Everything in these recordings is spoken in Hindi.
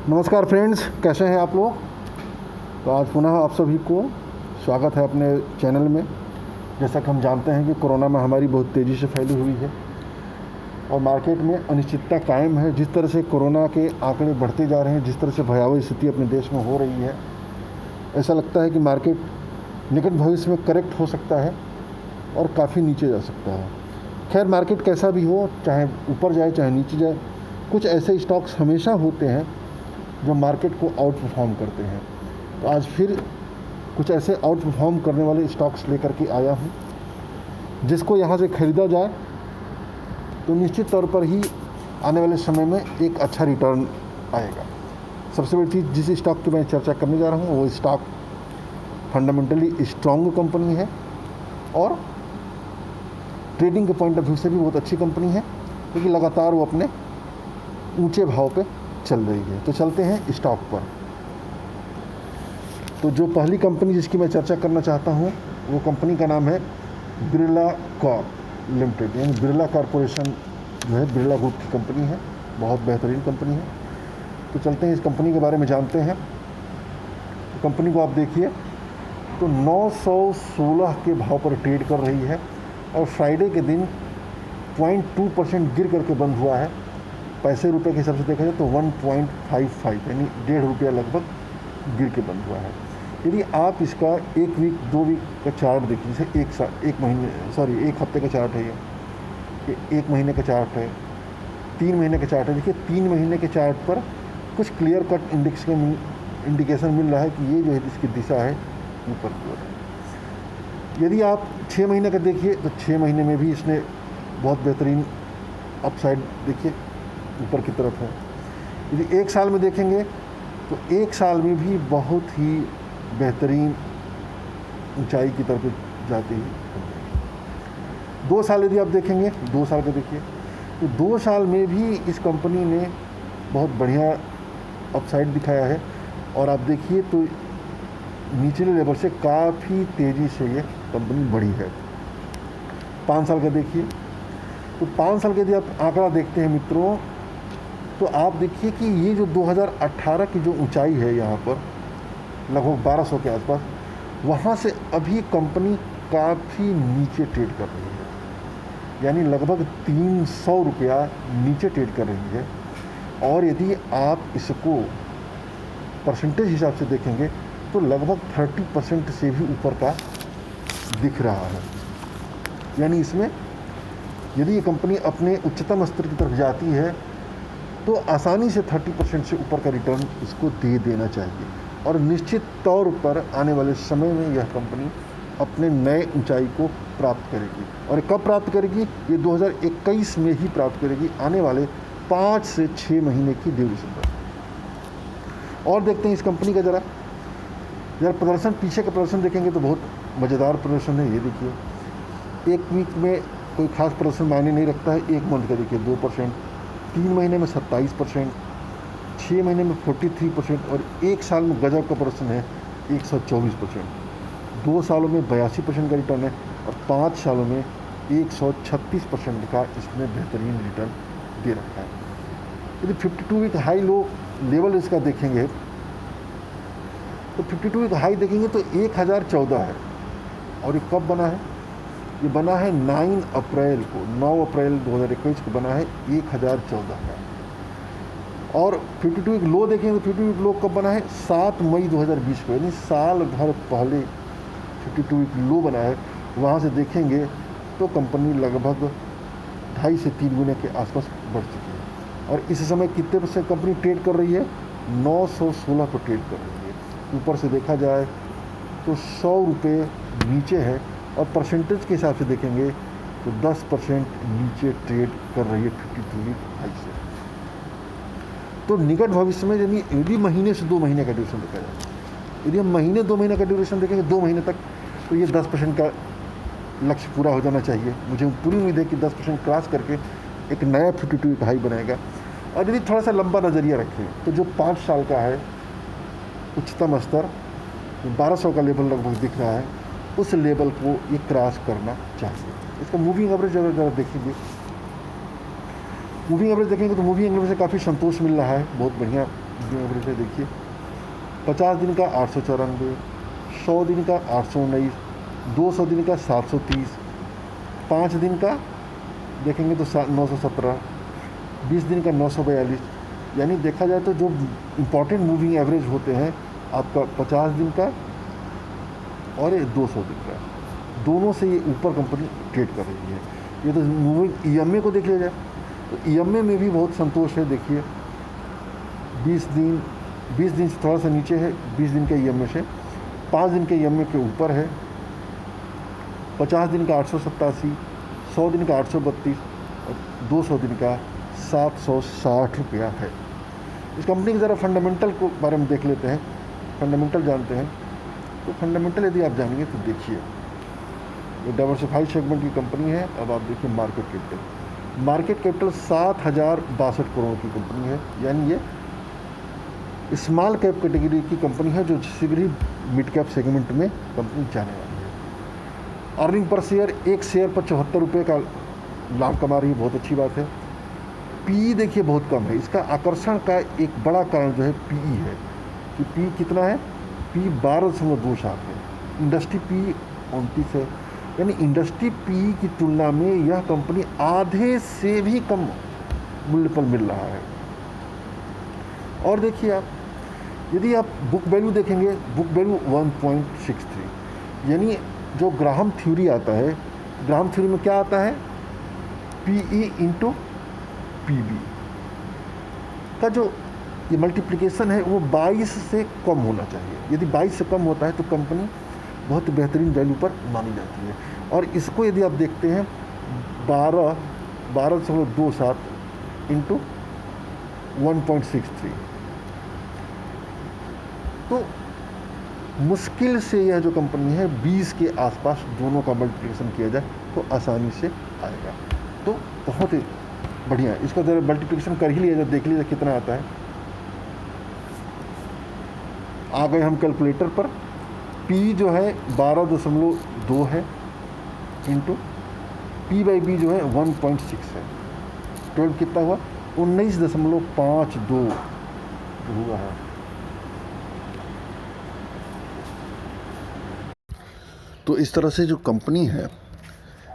नमस्कार फ्रेंड्स, कैसे हैं आप लोग। तो आज पुनः आप सभी को स्वागत है अपने चैनल में। जैसा कि हम जानते हैं कि कोरोना महामारी बहुत तेज़ी से फैली हुई है और मार्केट में अनिश्चितता कायम है। जिस तरह से कोरोना के आंकड़े बढ़ते जा रहे हैं, जिस तरह से भयावह स्थिति अपने देश में हो रही है, ऐसा लगता है कि मार्केट निकट भविष्य में करेक्ट हो सकता है और काफ़ी नीचे जा सकता है। खैर, मार्केट कैसा भी हो, चाहे ऊपर जाए चाहे नीचे जाए, कुछ ऐसे स्टॉक्स हमेशा होते हैं जो मार्केट को आउट परफॉर्म करते हैं। तो आज फिर कुछ ऐसे आउट परफॉर्म करने वाले स्टॉक्स लेकर के आया हूँ, जिसको यहाँ से ख़रीदा जाए तो निश्चित तौर पर ही आने वाले समय में एक अच्छा रिटर्न आएगा। सबसे बड़ी चीज़ जिस स्टॉक की मैं चर्चा करने जा रहा हूँ वो स्टॉक फंडामेंटली स्ट्रॉन्ग कंपनी है और ट्रेडिंग के पॉइंट ऑफ व्यू से भी बहुत अच्छी कंपनी है, क्योंकि लगातार वो अपने ऊंचे भाव पे चल रही है। तो चलते हैं स्टॉक पर। तो जो पहली कंपनी जिसकी मैं चर्चा करना चाहता हूँ वो कंपनी का नाम है बिरला कॉर्प लिमिटेड, यानी बिरला कॉरपोरेशन जो है बिरला ग्रुप की कंपनी है, बहुत बेहतरीन कंपनी है। तो चलते हैं इस कंपनी के बारे में जानते हैं। तो कंपनी को आप देखिए तो 916 के भाव पर ट्रेड कर रही है और फ्राइडे के दिन 0.2% गिर करके बंद हुआ है। पैसे रुपए के हिसाब से देखा जाए तो 1.55 यानी 1.5 रुपया लगभग गिर के बंद हुआ है। यदि आप इसका एक वीक 2 वीक का चार्ट देखिए, जैसे एक हफ्ते का चार्ट है, ये 1 महीने का चार्ट है, 3 महीने का चार्ट है। देखिए 3 महीने के चार्ट पर कुछ क्लियर कट इंडिकेशन मिल रहा है कि ये जो है इसकी दिशा है ऊपर की ओर। यदि आप 6 महीने का देखिए तो 6 महीने में भी इसने बहुत बेहतरीन अपसाइड देखिए ऊपर की तरफ है। यदि 1 साल में देखेंगे तो 1 साल में भी बहुत ही बेहतरीन ऊंचाई की तरफ जाती है। 2 साल यदि आप देखेंगे, 2 साल का देखिए तो 2 साल में भी इस कंपनी ने बहुत बढ़िया अपसाइड दिखाया है। और आप देखिए तो निचले लेवल से काफ़ी तेज़ी से ये कंपनी बढ़ी है। 5 साल का देखिए तो 5 साल के यदि आप आंकड़ा देखते हैं मित्रों, तो आप देखिए कि ये जो 2018 की जो ऊंचाई है यहाँ पर लगभग 1200 के आसपास, वहाँ से अभी कंपनी काफ़ी नीचे ट्रेड कर रही है, यानी लगभग 300 रुपया नीचे ट्रेड कर रही है। और यदि आप इसको परसेंटेज हिसाब से देखेंगे तो लगभग 30% से भी ऊपर का दिख रहा है। यानी इसमें यदि ये कंपनी अपने उच्चतम स्तर की तरफ जाती है तो आसानी से 30% से ऊपर का रिटर्न इसको दे देना चाहिए। और निश्चित तौर पर आने वाले समय में यह कंपनी अपने नए ऊंचाई को प्राप्त करेगी। और कब प्राप्त करेगी? ये 2021 में ही प्राप्त करेगी, आने वाले 5 से 6 महीने की ड्यूरेशन पर। और देखते हैं इस कंपनी का ज़रा प्रदर्शन, पीछे का प्रदर्शन देखेंगे तो बहुत मज़ेदार प्रदर्शन है। ये देखिए 1 वीक में कोई खास प्रदर्शन मायने नहीं रखता है। 1 मंथ का देखिए 2%, 3 महीने में 27%, 6 महीने में 43% और 1 साल में गजब का प्रदर्शन है 124%। 2 सालों में 82% का रिटर्न है और 5 सालों में 136% का इसमें बेहतरीन रिटर्न दे रखा है। यदि 52 वीक हाई लो लेवल इसका देखेंगे तो 52 वीक हाई देखेंगे तो 1014 है। और ये कब बना है? ये बना है 9 अप्रैल को, 9 अप्रैल 2021 को बना है 1014 का। और 52 वीक लो देखेंगे तो 52 वीक लो कब बना है? 7 मई 2020 को, यानी साल भर पहले 52 वीक लो बना है। वहाँ से देखेंगे तो कंपनी लगभग 2.5 से 3 गुने के आसपास बढ़ चुकी है। और इस समय कितने पर से कंपनी ट्रेड कर रही है? 916 पर ट्रेड कर रही है। ऊपर से देखा जाए तो 100 रुपये नीचे है और परसेंटेज के हिसाब से देखेंगे तो 10% नीचे ट्रेड कर रही है 52 वीक हाई से। तो निकट भविष्य में यदि महीने से 2 महीने का ड्यूरेशन देखा जाए, यदि हम महीने 2 महीने का ड्यूरेशन देखेंगे 2 महीने तक, तो ये 10% का लक्ष्य पूरा हो जाना चाहिए। मुझे पूरी उम्मीद है कि 10% क्रॉस करके एक नया 52 वीक हाई बनाएगा। और यदि थोड़ा सा लंबा नज़रिया रखें तो जो 5 साल का है उच्चतम स्तर 1200 का लेवल लगभग दिख रहा है, उस लेवल को ये क्रॉस करना चाहिए। इसका मूविंग एवरेज अगर देखेंगे, मूविंग एवरेज देखेंगे तो मूविंग एवरेज से काफ़ी संतोष मिल रहा है, बहुत बढ़िया जो एवरेज है देखिए, 50 दिन का 894, 100 दिन का 819, 200 दिन का 730, 5 दिन का देखेंगे तो 917, 20 दिन का 942। यानी देखा जाए तो जो इम्पॉर्टेंट मूविंग एवरेज होते हैं आपका 50 दिन का और ये 200 दिन का, दोनों से ये ऊपर कंपनी ट्रेड कर रही है। ये तो मूविंग ईएमए को देख लिया जाए तो ईएमए में भी बहुत संतोष है। देखिए 20 दिन से थोड़ा सा नीचे है, 20 दिन के ईएमए से, 5 दिन के ईएमए के ऊपर है, 50 दिन का 887, 100 दिन का 832 और 200 दिन का 760 रुपया है। इस कंपनी के ज़रा फंडामेंटल को बारे में देख लेते हैं, फंडामेंटल जानते हैं। तो फंडामेंटल यदि आप जानेंगे तो देखिए, ये डाइवर्सिफाइड सेगमेंट की कंपनी है। अब आप देखिए market capital, market capital 7,062 crore की कंपनी है। यानी ये स्मॉल कैप कैटेगरी की कंपनी है जो शीघ्र ही मिड कैप सेगमेंट में कंपनी जाने वाली है। अर्निंग पर शेयर, एक शेयर पर 74 रुपये का लाभ कमा रही है, बहुत अच्छी बात है। पी देखिए बहुत कम है। इसका आकर्षण का एक बड़ा कारण जो है पीई है कि पी कितना है, पी 12.27 है, इंडस्ट्री पी 29 है। यानी इंडस्ट्री पी की तुलना में यह कंपनी आधे से भी कम मूल्य पर मिल रहा है। और देखिए आप, यदि आप बुक वैल्यू देखेंगे, बुक वैल्यू 1.63, यानी जो ग्राहम थ्योरी आता है, ग्राहम थ्योरी में क्या आता है, पीई इंटू पीबी का जो ये मल्टीप्लिकेशन है वो 22 से कम होना चाहिए। यदि 22 से कम होता है तो कंपनी बहुत बेहतरीन वैल्यू पर मानी जाती है। और इसको यदि आप देखते हैं 12.27 इंटू 1.63, तो मुश्किल से यह जो कंपनी है 20 के आसपास दोनों का मल्टीप्लिकेशन किया जाए तो आसानी से आएगा। तो बहुत ही बढ़िया है। इसका ज़रा मल्टीप्लिकेशन कर ही लिया जाए, देख लीजिए कितना आता है। आ गए हम कैलकुलेटर पर। पी जो है 12.2 है इंटू पी बाई बी जो है 1.6 है, 12 कितना हुआ, 19.52 हुआ है। तो इस तरह से जो कंपनी है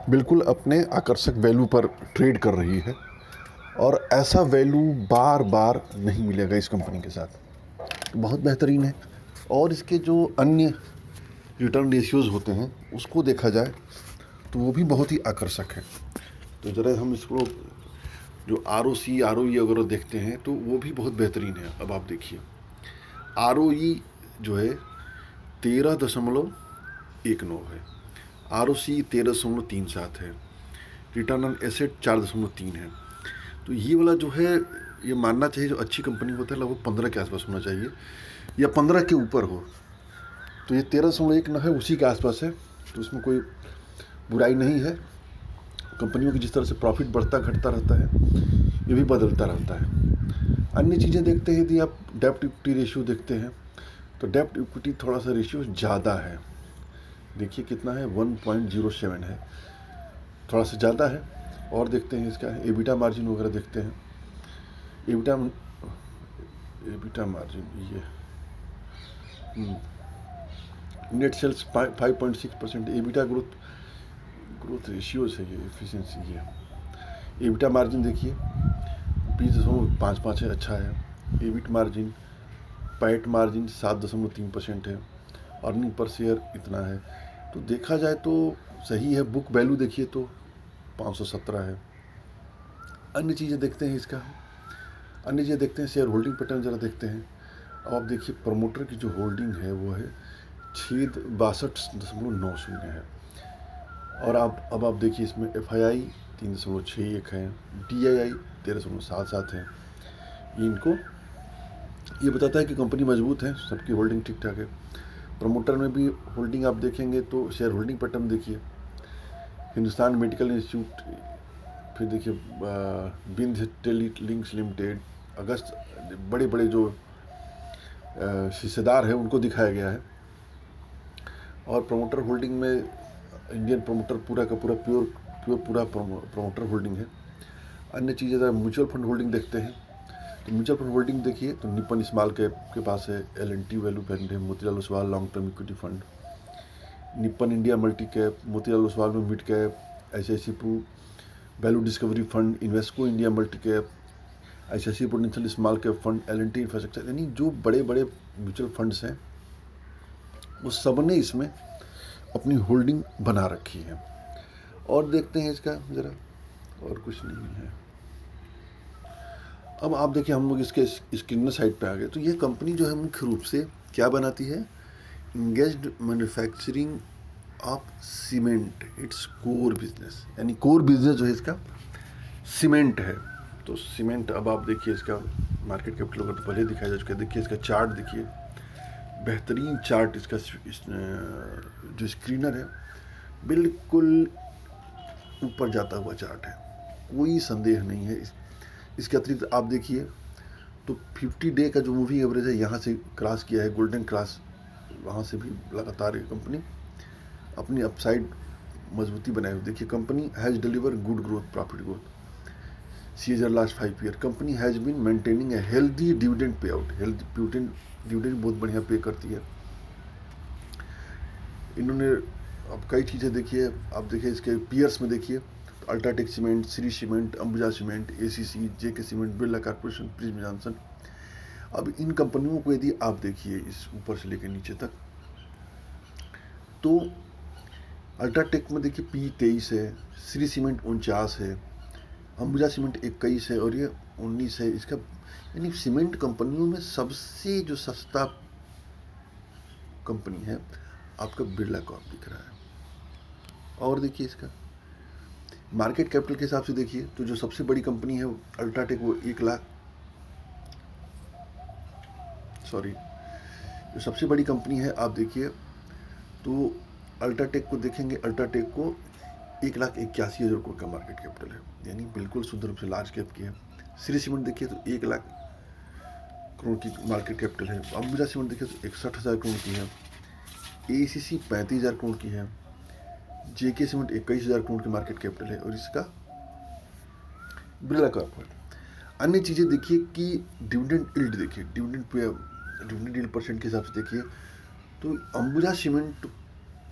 बिल्कुल अपने आकर्षक वैल्यू पर ट्रेड कर रही है और ऐसा वैल्यू बार बार नहीं मिलेगा इस कंपनी के साथ। तो बहुत बेहतरीन है। और इसके जो अन्य रिटर्न रेशियोज़ होते हैं उसको देखा जाए तो वो भी बहुत ही आकर्षक है। तो ज़रा हम इसको जो ROC ROE वगैरह देखते हैं तो वो भी बहुत बेहतरीन है। अब आप देखिए ROE जो है 13.19 है, ROC 13.37 है, रिटर्न ऑन एसेट 4.3 है। तो ये वाला जो है ये मानना चाहिए जो अच्छी कंपनी होता है लगभग 15 के आसपास होना चाहिए या 15 के ऊपर हो। तो ये 13.1 न है, उसी के आसपास है। तो उसमें कोई बुराई नहीं है। कंपनियों की जिस तरह से प्रॉफिट बढ़ता घटता रहता है ये भी बदलता रहता है। अन्य चीज़ें देखते हैं, यदि आप डेब्ट इक्विटी रेशियो देखते हैं तो डेब्ट इक्विटी थोड़ा सा रेशियो ज़्यादा है। देखिए कितना है, 1.07 है, थोड़ा सा ज़्यादा है। और देखते हैं इसका एबिटा मार्जिन वगैरह देखते हैं। एबिटा मार्जिन ये net sales 5.6%, EBITDA growth ratio से ये एफिशिएंसी ये एबिटा मार्जिन देखिए 20.55 है, अच्छा है। एबिट मार्जिन, पैट मार्जिन 7.3% है। अर्निंग पर शेयर इतना है। तो देखा जाए तो सही है। बुक वैल्यू देखिए तो 517 है। अन्य चीज़ें देखते हैं इसका, अन्य चीज़ें देखते हैं, शेयर होल्डिंग पैटर्न ज़रा देखते हैं। अब आप देखिए प्रमोटर की जो होल्डिंग है वो है 62.90 है। और अब आप देखिए इसमें FII 3.61 है, DII 13.77 है। इनको ये बताता है कि कंपनी मजबूत है, सबकी होल्डिंग ठीक ठाक है। प्रमोटर में भी होल्डिंग आप देखेंगे तो शेयर होल्डिंग पैटर्न देखिए, हिंदुस्तान मेडिकल इंस्टीट्यूट, फिर देखिए बिंद टेली लिंक्स लिमिटेड, अगस्त, बड़े बड़े जो हिस्सेदार हैं उनको दिखाया गया है। और प्रमोटर होल्डिंग में इंडियन प्रमोटर पूरा का पूरा प्योर प्रमोटर होल्डिंग है। अन्य चीज़ें म्यूचुअल फंड होल्डिंग देखते हैं म्यूचुअल फंड होल्डिंग देखिए तो निप्पन स्मॉल कैप के पास है, L&T वैल्यू फंड है, Motilal Oswal long term equity fund, Nippon India multi cap, Motilal Oswal में mid cap, ICICI Pru value discovery fund, Invesco India multi cap, ICICI prudential small cap fund, L&T infrastructure, यानी जो बड़े बड़े म्यूचुअल फंड्स हैं वो सब ने इसमें अपनी होल्डिंग बना रखी है। और देखते हैं इसका ज़रा, और कुछ नहीं है। अब आप देखिए हम लोग इसके स्क्रीनर साइड पे आ गए। तो ये कंपनी जो है मुख्य रूप से क्या बनाती है, engaged manufacturing of cement, its core business, यानी कोर बिजनेस जो है इसका सीमेंट है। तो सीमेंट, अब आप देखिए इसका मार्केट कैपिटल अगर तो पहले दिखाया जा चुका है, देखिए इसका चार्ट देखिए, बेहतरीन चार्ट इसका जो स्क्रीनर है बिल्कुल ऊपर जाता हुआ चार्ट है, कोई संदेह नहीं है। इसके अतिरिक्त आप देखिए तो 50 डे का जो मूविंग एवरेज है यहाँ से क्रॉस किया है, गोल्डन क्रॉस, वहाँ से भी लगातार ये कंपनी अपनी अपसाइड मजबूती बनाए हुई। देखिए company has deliver good growth, profit growth, CAGR last 5 year. Company has been maintaining a healthy dividend pay out, healthy dividend बहुत बढ़िया पे करती है इन्होंने। अब कई चीज़ें देखिए, आप देखिए इसके पीयर्स में देखिए तो UltraTech cement, Shri cement, Ambuja cement, ACC, JK cement, Birla corporation, prism Johnson. अब इन कंपनियों को यदि आप देखिए इस ऊपर से लेकर नीचे तक, तो अल्ट्राटेक में देखिए P23 है, श्री सीमेंट 49 है, अंबुजा सीमेंट 21 है और ये 19 है इसका। यानी सीमेंट कंपनियों में सबसे जो सस्ता कंपनी है आपका बिरला कॉर्प दिख रहा है। और देखिए इसका मार्केट कैपिटल के हिसाब से देखिए तो जो सबसे बड़ी कंपनी है अल्ट्राटेक, वो 1 लाख, सॉरी, जो सबसे बड़ी कंपनी है आप देखिए तो अल्ट्राटेक को देखेंगे, अल्ट्राटेक को 1,81,000 करोड़ का मार्केट कैपिटल है, यानी बिल्कुल शुद्ध रूप से लार्ज कैप की है। श्री सीमेंट देखिए तो 1 लाख करोड़ की मार्केट कैपिटल है। अंबुजा सीमेंट देखिए तो 61,000 करोड़ की है, ACC 35,000 करोड़ की है, JK सीमेंट 21,000 करोड़ की मार्केट कैपिटल है और इसका बिरला कॉर्प। अन्य चीज़ें देखिए कि डिविडेंड यील्ड देखिए, डिविडेंड यील्ड परसेंट के हिसाब से देखिए तो अंबुजा सीमेंट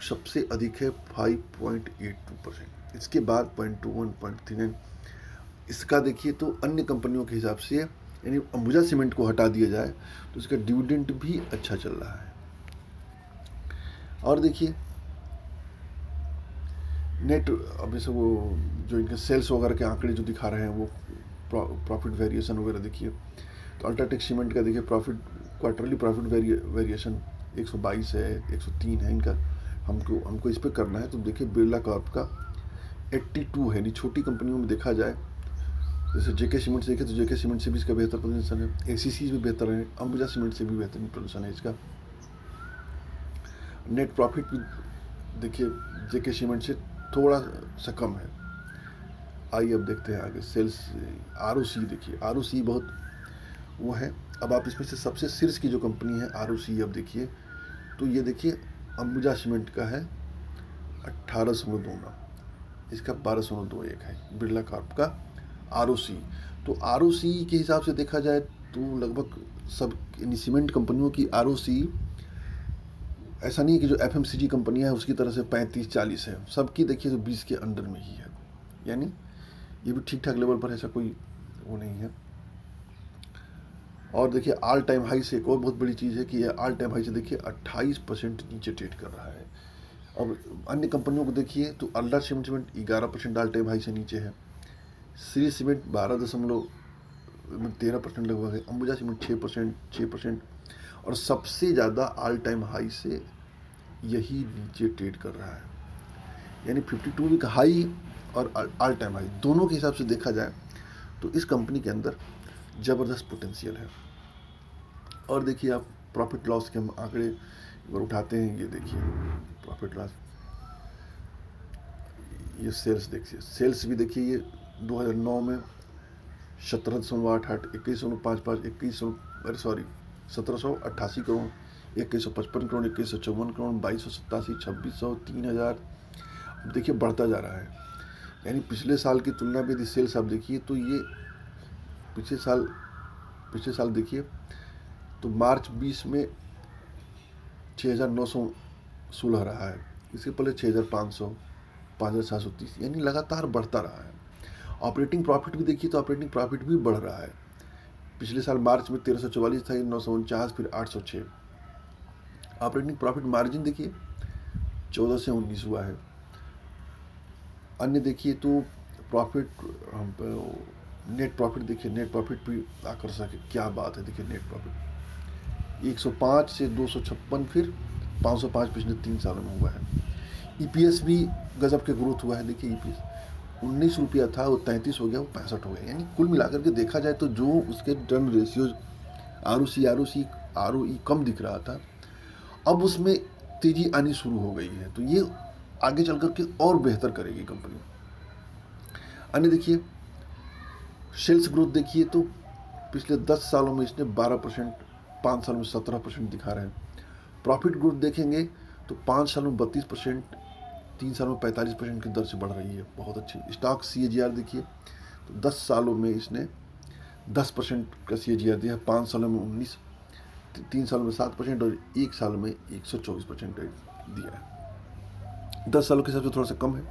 सबसे अधिक है 5.82%, इसके बाद 0.21, 0.39। इसका देखिए तो अन्य कंपनियों के हिसाब से, यानी अंबुजा सीमेंट को हटा दिया जाए तो इसका डिविडेंड भी अच्छा चल रहा है। और देखिए नेट, अब जैसे वो जो इनके सेल्स वगैरह के आंकड़े जो दिखा रहे हैं वो प्रॉफिट वेरिएशन वगैरह देखिए तो अल्ट्राटेक सीमेंट का देखिए प्रॉफिट, क्वार्टरली प्रॉफिट वेरिएशन 122 है, 103 है इनका। हमको इस पर करना है। तो देखिए बिरला कॉर्प का 82 है, यानी छोटी कंपनियों में देखा जाए जैसे JK सीमेंट से देखे तो JK सीमेंट से भी इसका बेहतर प्रदर्शन है, ACC भी बेहतर है, अंबुजा सीमेंट से भी बेहतरीन प्रदर्शन है इसका। नेट प्रॉफिट भी देखिए JK सीमेंट से थोड़ा सा कम है। आइए अब देखते हैं आगे सेल्स, ROC देखिए, ROC बहुत वो है। अब आप इसमें से सबसे शीर्ष की जो कंपनी है ROC, अब देखिए तो ये देखिए अंबुजा सीमेंट का है 18.29, इसका 12.21 है बिरला कॉर्प का ROC। तो ROC के हिसाब से देखा जाए तो लगभग सब सीमेंट कंपनियों की ROC ऐसा नहीं है कि जो FMCG कंपनियां है उसकी तरह से 35-40 है, सबकी देखिए तो 20 के अंडर में ही है, यानी ये भी ठीक ठाक लेवल पर, ऐसा कोई वो नहीं है। और देखिए ऑल टाइम हाई से एक और बहुत बड़ी चीज़ है कि ये ऑल टाइम हाई से देखिए 28% नीचे ट्रेड कर रहा है। अब अन्य कंपनियों को देखिए तो ultra cement 11% all time high से नीचे है, श्री सीमेंट 12.13% लगभग है, अंबुजा सीमेंट 6%, और सबसे ज़्यादा ऑल टाइम हाई से यही नीचे ट्रेड कर रहा है। यानी 52 वीक हाई और ऑल टाइम हाई दोनों के हिसाब से देखा जाए तो इस कंपनी के अंदर ज़बरदस्त पोटेंशियल है। और देखिए आप प्रॉफिट लॉस के हम आंकड़े एक बार उठाते हैं, ये देखिए प्रॉफिट लॉस, ये सेल्स देखिए, सेल्स भी देखिए ये 2009 में 17.88, 1788 करोड़, 2155 करोड़, 2154 करोड़, 2287, 2600, 3000। अब देखिए बढ़ता जा रहा है, यानी पिछले साल की तुलना में यदि सेल्स आप देखिए तो ये पिछले साल पिछले साल देखिए तो मार्च 20 में 6,916 रहा है, इसके पहले 6,500, 5,730, यानी लगातार बढ़ता रहा है। ऑपरेटिंग प्रॉफिट भी देखिए तो ऑपरेटिंग प्रॉफिट भी बढ़ रहा है। पिछले साल मार्च में 1344 था, 949, फिर 806। ऑपरेटिंग प्रॉफिट मार्जिन देखिए 14 से 19 हुआ है। अन्य देखिए तो प्रॉफिट, नेट प्रॉफिट देखिए, नेट प्रॉफिट भी आकर्षक है, क्या बात है। देखिए नेट प्रॉफिट 105 से 256, फिर 505 पिछले 3 सालों में हुआ है। ईपीएस भी गजब के ग्रोथ हुआ है। देखिए ईपीएस 19 रुपया था, वो 33 हो गया, वो 65 हो गया। यानी कुल मिलाकर के देखा जाए तो जो उसके टर्न रेशियोज आरओई कम दिख रहा था, अब उसमें तेजी आनी शुरू हो गई है। तो ये आगे चल कर के और बेहतर करेगी कंपनी। अन्य देखिए सेल्स ग्रोथ देखिए तो पिछले 10 सालों में इसने 12%, 5 सालों में 17% दिखा रहे हैं। प्रॉफिट ग्रोथ देखेंगे तो 5 सालों में 32%, 3 सालों में 45% की दर से बढ़ रही है, बहुत अच्छी। स्टॉक CAGR देखिए तो 10 सालों में इसने 10% का CAGR दिया है, 5 सालों में 19, 3 सालों में 7% और 1 साल में 124% दिया है। 10 सालों के हिसाब से थोड़ा सा कम है।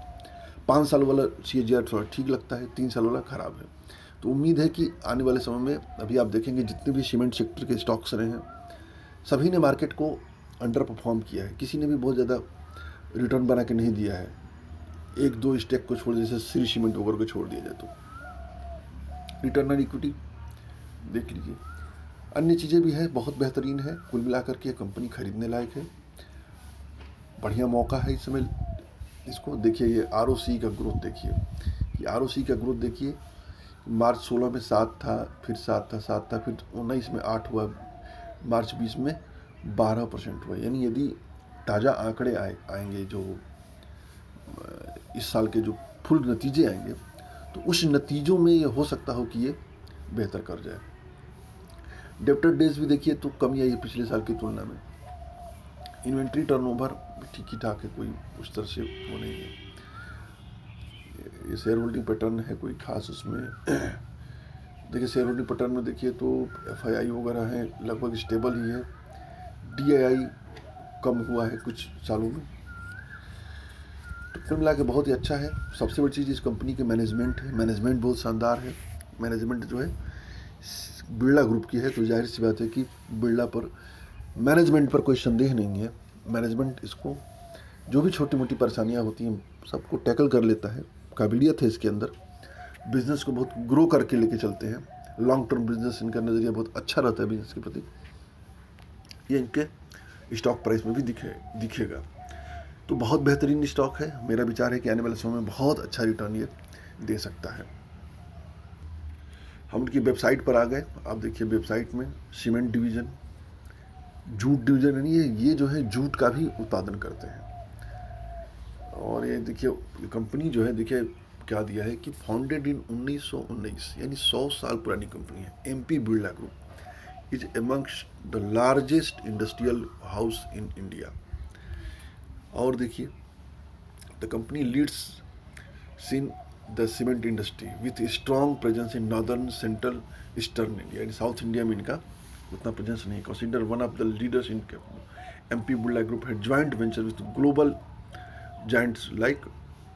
5 साल वाला CAGR थोड़ा ठीक लगता है, 3 साल वाला खराब है। तो उम्मीद है कि आने वाले समय में, अभी आप देखेंगे जितने भी सीमेंट सेक्टर के स्टॉक्स रहे हैं, सभी ने मार्केट को अंडर परफॉर्म किया है। किसी ने भी बहुत ज़्यादा रिटर्न बना के नहीं दिया है। 1-2 स्टॉक को छोड़, जैसे श्री सीमेंट वगैरह को छोड़ दिया जाए तो रिटर्न ऑन इक्विटी देख लीजिए। अन्य चीज़ें भी है, बहुत बेहतरीन है। कुल मिलाकर के कंपनी खरीदने लायक है, बढ़िया मौका है इस समय इसको। देखिए ये ROC का ग्रोथ देखिए, ये ROC का ग्रोथ देखिए, मार्च 16 में 7 था, फिर 7 था, फिर 19 में 8 हुआ, मार्च 20 में 12% हुआ। यानी यदि ताज़ा आंकड़े आएंगे, जो इस साल के जो फुल नतीजे आएंगे, तो उस नतीजों में ये हो सकता हो कि ये बेहतर कर जाए। डेब्टर डेज भी देखिए तो कमी आई है पिछले साल की तुलना में। इन्वेंट्री टर्नओवर ठीक ही ठाक है, कोई उस तरह से वो नहीं है। ये शेयर होल्डिंग पैटर्न है कोई खास उसमें। देखिए शेयर होल्डिंग पैटर्न में देखिए तो FII वगैरह है लगभग स्टेबल ही है। DII कम हुआ है कुछ सालों में। तो कुल मिला के बहुत ही अच्छा है। सबसे बड़ी चीज़ इस कंपनी के मैनेजमेंट है, मैनेजमेंट बहुत शानदार है। मैनेजमेंट जो है बिरला ग्रुप की है, तो जाहिर सी बात है कि बिरला पर मैनेजमेंट पर कोई संदेह नहीं है। मैनेजमेंट इसको जो भी छोटी मोटी परेशानियां होती हैं सबको टैकल कर लेता है, काबिलियत है इसके अंदर। बिजनेस को बहुत ग्रो करके लेके चलते हैं, लॉन्ग टर्म बिजनेस इनका नज़रिया बहुत अच्छा रहता है बिजनेस के प्रति। ये इनके स्टॉक प्राइस में भी दिखेगा। तो बहुत बेहतरीन स्टॉक है। मेरा विचार है कि आने वाले समय में बहुत अच्छा रिटर्न ये दे सकता है। हम उनकी वेबसाइट पर आ गए। आप देखिए वेबसाइट में सीमेंट डिवीज़न, जूट डिवीज़न, यानी ये जो है जूट का भी उत्पादन करते हैं। और ये देखिए कंपनी जो है, देखिए क्या दिया है कि फाउंडेड इन 1919, यानी 100 साल पुरानी कंपनी है। MP Birla group is amongst the largest industrial house in India. और देखिए the company leads in the cement industry with strong presence in northern, central, eastern India. यानी साउथ इंडिया में इनका उतना प्रेजेंस नहीं। Consider one of the leaders in MP Birla group है joint venture with global giants like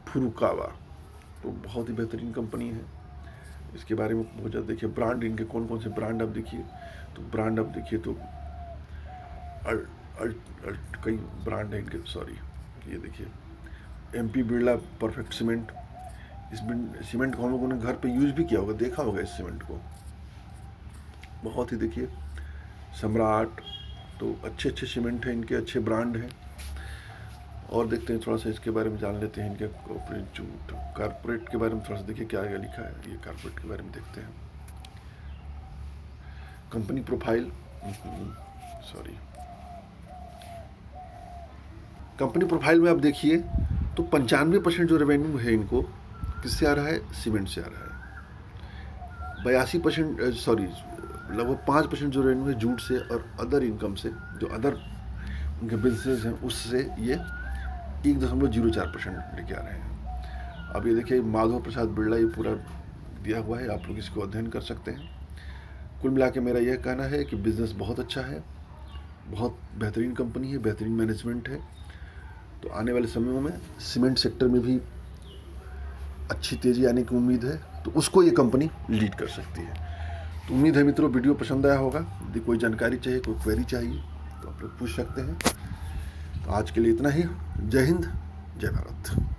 Furukawa. तो बहुत ही बेहतरीन कंपनी है। इसके बारे में बहुत ज़्यादा देखिए। ब्रांड इनके कौन कौन से ब्रांड आप देखिए तो कई ब्रांड है इनके। सॉरी, ये देखिए MP बिरला परफेक्ट सीमेंट। इस सीमेंट को हम लोगों ने घर पे यूज़ भी किया होगा, देखा होगा इस सीमेंट को। बहुत ही देखिए सम्राट। तो अच्छे सीमेंट हैं इनके, अच्छे ब्रांड हैं। और देखते हैं थोड़ा सा इसके बारे में जान लेते हैं। इनके कॉर्पोरेट जूट, कॉर्पोरेट के बारे में थोड़ा सा देखिए क्या लिखा है। ये कॉर्पोरेट के बारे में देखते हैं। Company profile, sorry, company profile में आप देखिए तो 95% जो रेवेन्यू है इनको किससे आ रहा है? सीमेंट से आ रहा है। 82%, सॉरी, लगभग 5% जो रेवेन्यू है जूट से और अदर इनकम से, जो अदर उनके बिजनेस हैं उससे ये 1.04% लेके आ रहे हैं। अब ये देखिए माधव प्रसाद बिरला, ये पूरा दिया हुआ है, आप लोग इसको अध्ययन कर सकते हैं। कुल मिला के मेरा यह कहना है कि बिज़नेस बहुत अच्छा है, बहुत बेहतरीन कंपनी है, बेहतरीन मैनेजमेंट है। तो आने वाले समयों में सीमेंट सेक्टर में भी अच्छी तेज़ी आने की उम्मीद है, तो उसको ये कंपनी लीड कर सकती है। तो उम्मीद है मित्रों वीडियो पसंद आया होगा। यदि कोई जानकारी चाहिए, कोई क्वेरी चाहिए तो आप लोग पूछ सकते हैं। तो आज के लिए इतना ही। जय हिंद, जय भारत।